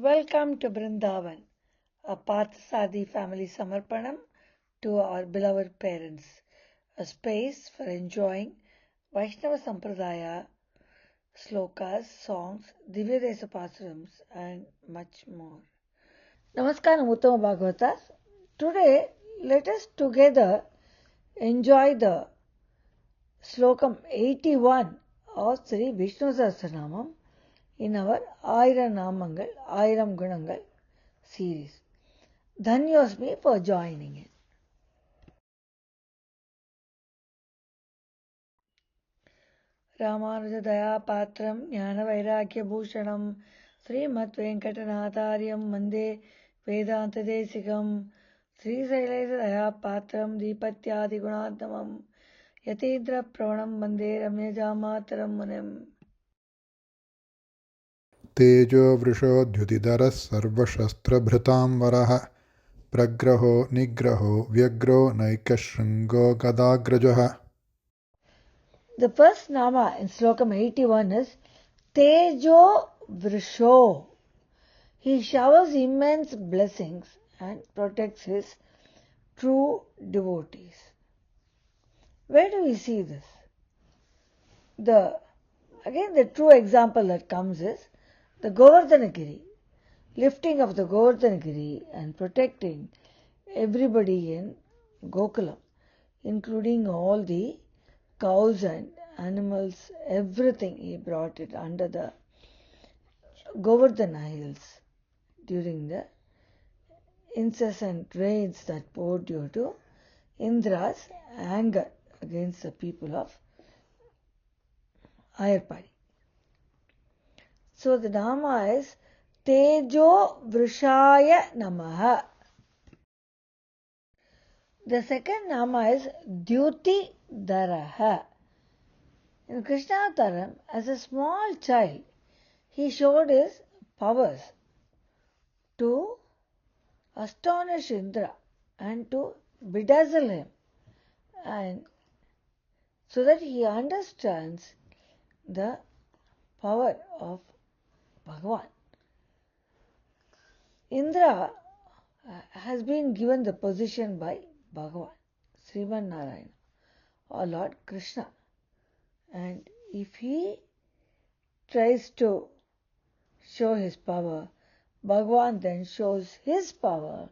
Welcome to Brindavan, a Parthasadi family Samarpanam to our beloved parents, a space for enjoying Vaishnava Sampradaya, Slokas, songs, Divyadesa Pasarams, and much more. Namaskaram Uttama Bhagavatas. Today, let us together enjoy the Slokam 81 of Sri Vishnu Sahasranamam in our Ayiram Namangal, Ayiram Gunangal series. Dhanyosmi for joining in. Ramanujadayapatram Jnanavairagyabhushanam Srimad-Venkatanathaaryam Vande Vedanta-Desikam Sri-Sailesadayapatram Deepatyadi-Gunattamam Yatindra-Pravanam Vande Ramyajamataram Munim. तेजो वृषोद्युतिधरः सर्वशस्त्रभृताम्बरः प्रग्रहो निग्रहो व्यग्रो नैकशृङ्गो गदाग्रजः. The first nama in Slokam 81 is Tejo Vrisho. He showers immense blessings and protects his true devotees. Where do we see this? The true example that comes is the Govardhanagiri, lifting of the Govardhanagiri and protecting everybody in Gokulam, including all the cows and animals, everything he brought it under the Govardhana hills during the incessant rains that poured due to Indra's anger against the people of Ayarpadi. So the nama is Tejo Vrishaya Namaha. The second nama is Dyuti Daraha. In Krishna Avataram, as a small child, he showed his powers to astonish Indra and to bedazzle him, and so that he understands the power of Bhagavan. Indra has been given the position by Bhagavan, Sriman Narayana, or Lord Krishna. And if he tries to show his power, Bhagavan then shows his power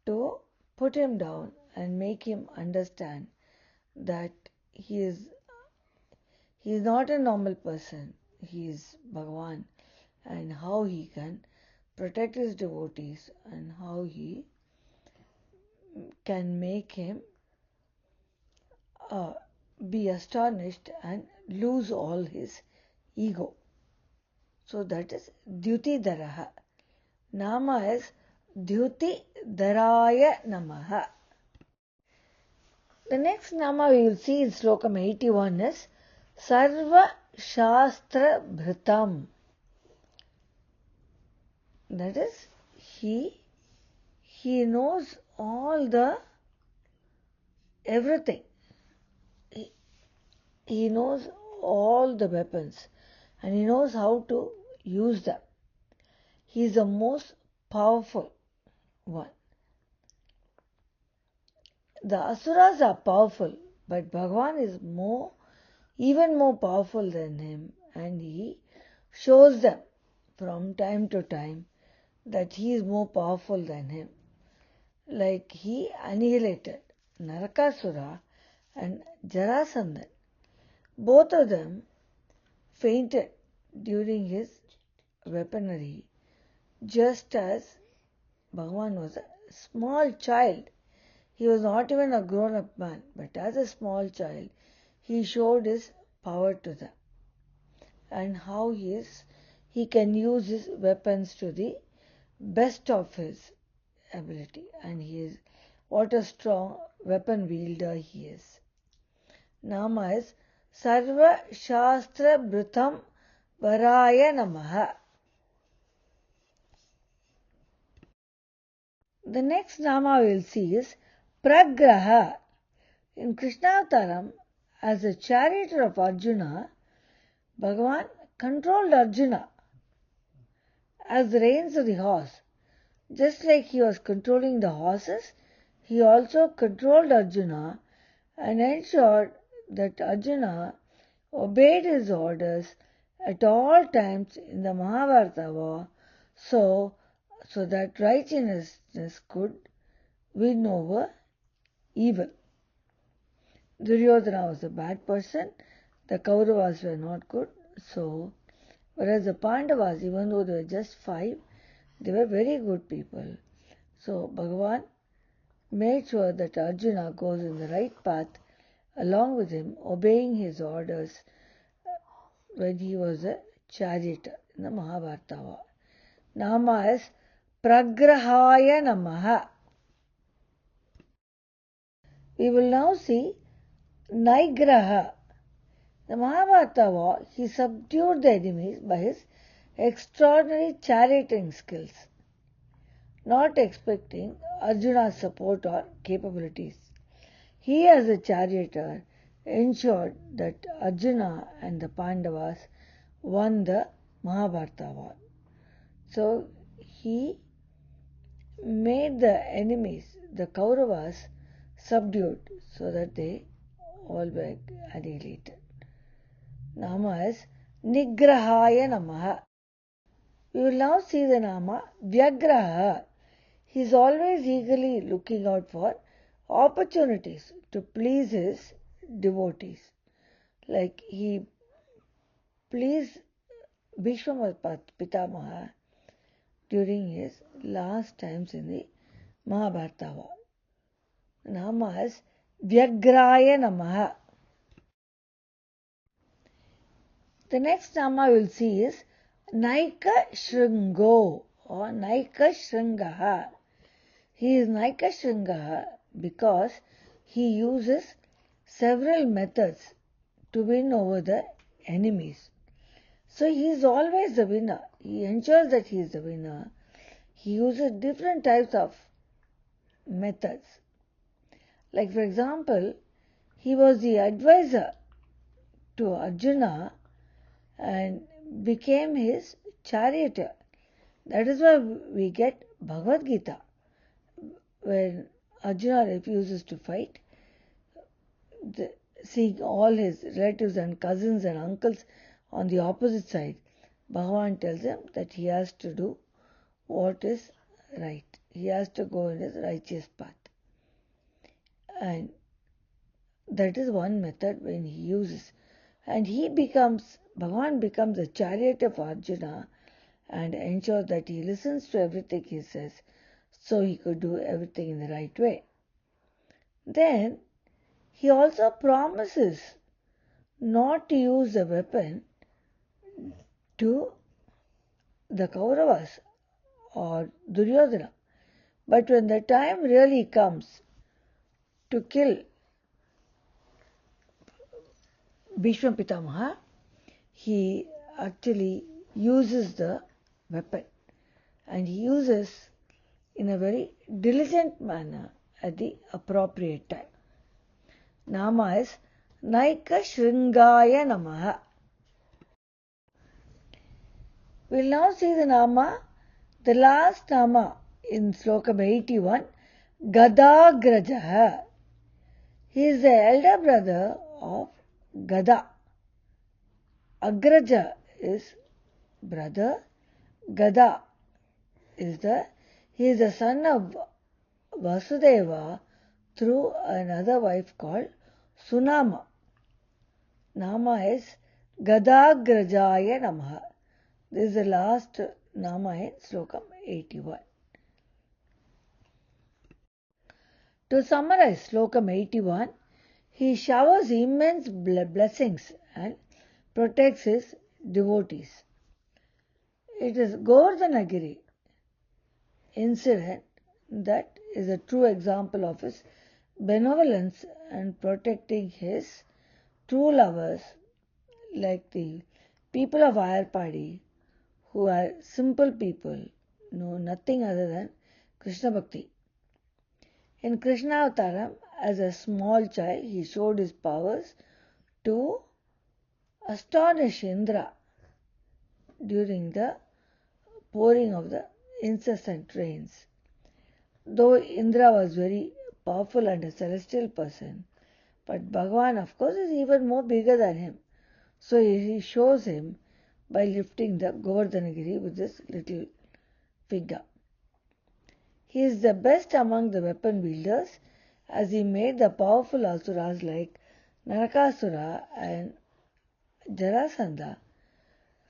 to put him down and make him understand that he is not a normal person, he is Bhagavan, and how he can protect his devotees and how he can make him be astonished and lose all his ego. So that is Dyuti Daraha. Nama is Dyuti Daraya Namaha. The next nama we will see in Slokam 81 is Sarva Shastra Bhritam. That is, he knows all the everything. He knows all the weapons and he knows how to use them. He is the most powerful one. The asuras are powerful, but Bhagavan is even more powerful than him, and he shows them from time to time that he is more powerful than him. Like he annihilated Narakasura and Jarasandhan. Both of them fainted during his weaponry, just as Bhagavan was a small child. He was not even a grown-up man, but as a small child, he showed his power to them and how he can use his weapons to the best of his ability, and what a strong weapon wielder he is. Nama is Sarva Shastra Bhritam Varaya Namaha. The next nama we will see is Pragraha. In Krishna Avataram, as a charioteer of Arjuna, Bhagavan controlled Arjuna as the reins of the horse. Just like he was controlling the horses, he also controlled Arjuna and ensured that Arjuna obeyed his orders at all times in the Mahabharata war, so that righteousness could win over evil. Duryodhana was a bad person, the Kauravas were not good, whereas the Pandavas, even though they were just 5, they were very good people. So Bhagavan made sure that Arjuna goes in the right path along with him, obeying his orders when he was a charioteer in the Mahabharata war. Nama is Pragrahaya Namaha. We will now see Naigraha. The Mahabharata war, he subdued the enemies by his extraordinary charioting skills, not expecting Arjuna's support or capabilities. He, as a charioteer, ensured that Arjuna and the Pandavas won the Mahabharata war. So he made the enemies, the Kauravas, subdued so that they all were annihilated. Nama is Nigrahaya Namaha. We will now see the Nama Vyagraha. He is always eagerly looking out for opportunities to please his devotees. Like he pleased Bhishma Pitamaha during his last times in the Mahabharata war. Nama is Vyagraya Namaha. The next Nama we will see is Naika Shringo or Naika Shringaha. He is Naika Shringaha because he uses several methods to win over the enemies. So he is always the winner. He ensures that he is the winner. He uses different types of methods. Like for example, he was the advisor to Arjuna and became his charioteer. That is why we get Bhagavad Gita. When Arjuna refuses to fight, seeing all his relatives and cousins and uncles on the opposite side, Bhagavan tells him that he has to do what is right. He has to go in his righteous path. And that is one method when he uses. And Bhagavan becomes a charioteer for Arjuna and ensures that he listens to everything he says so he could do everything in the right way. Then he also promises not to use the weapon to the Kauravas or Duryodhana. But when the time really comes to kill Bhishma Pitamaha, he actually uses the weapon, and he uses in a very diligent manner at the appropriate time. Nama is Naika Shringaya Namaha. We will now see the Nama, the last Nama in Sloka 81, Gadagrajaha. He is the elder brother of Gada. Agraja is brother, Gada is he is the son of Vasudeva through another wife called Sunama. Nama is Gadagrajaya Namaha. This is the last Nama in Slokam 81. To summarize Slokam 81, he showers immense blessings and protects his devotees. It is Govardhanagiri incident that is a true example of his benevolence and protecting his true lovers like the people of Ayarpadi, who are simple people, know nothing other than Krishna Bhakti. In Krishna Avtaram, as a small child, he showed his powers to astonish Indra during the pouring of the incessant rains. Though Indra was very powerful and a celestial person, but Bhagavan, of course, is even more bigger than him. So he shows him by lifting the Govardhanagiri with this little finger. He is the best among the weapon wielders, as he made the powerful asuras like Narakasura and Jarasandha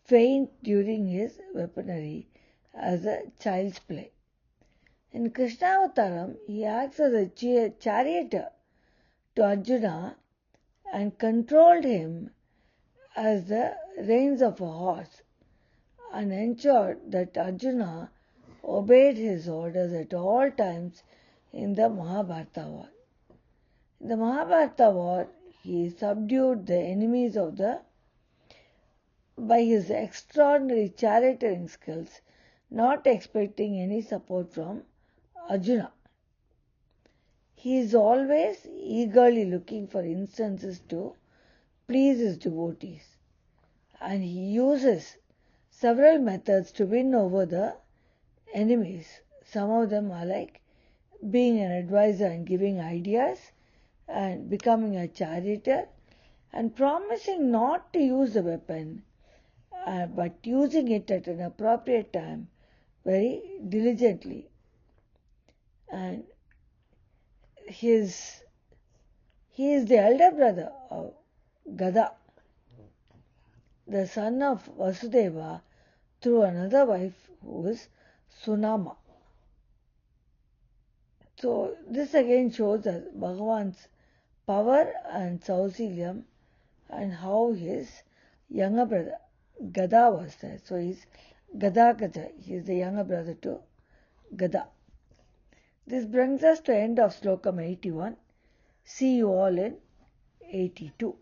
faint during his weaponry as a child's play. In Krishnavataram, he acts as a charioteer to Arjuna and controlled him as the reins of a horse and ensured that Arjuna obeyed his orders at all times in the Mahabharata war. In the Mahabharata war, he subdued the enemies by his extraordinary charioteering skills, not expecting any support from Arjuna. He is always eagerly looking for instances to please his devotees, and he uses several methods to win over the enemies. Some of them are like being an advisor and giving ideas, and becoming a charioteer, and promising not to use the weapon, but using it at an appropriate time very diligently. And he is the elder brother of Gada, the son of Vasudeva through another wife who is Sunama. So this again shows us Bhagavan's power and Sausilyam and how his younger brother Gada was there. So he's Gada Gaja. He is the younger brother to Gada. This brings us to end of Slokam 81. See you all in 82.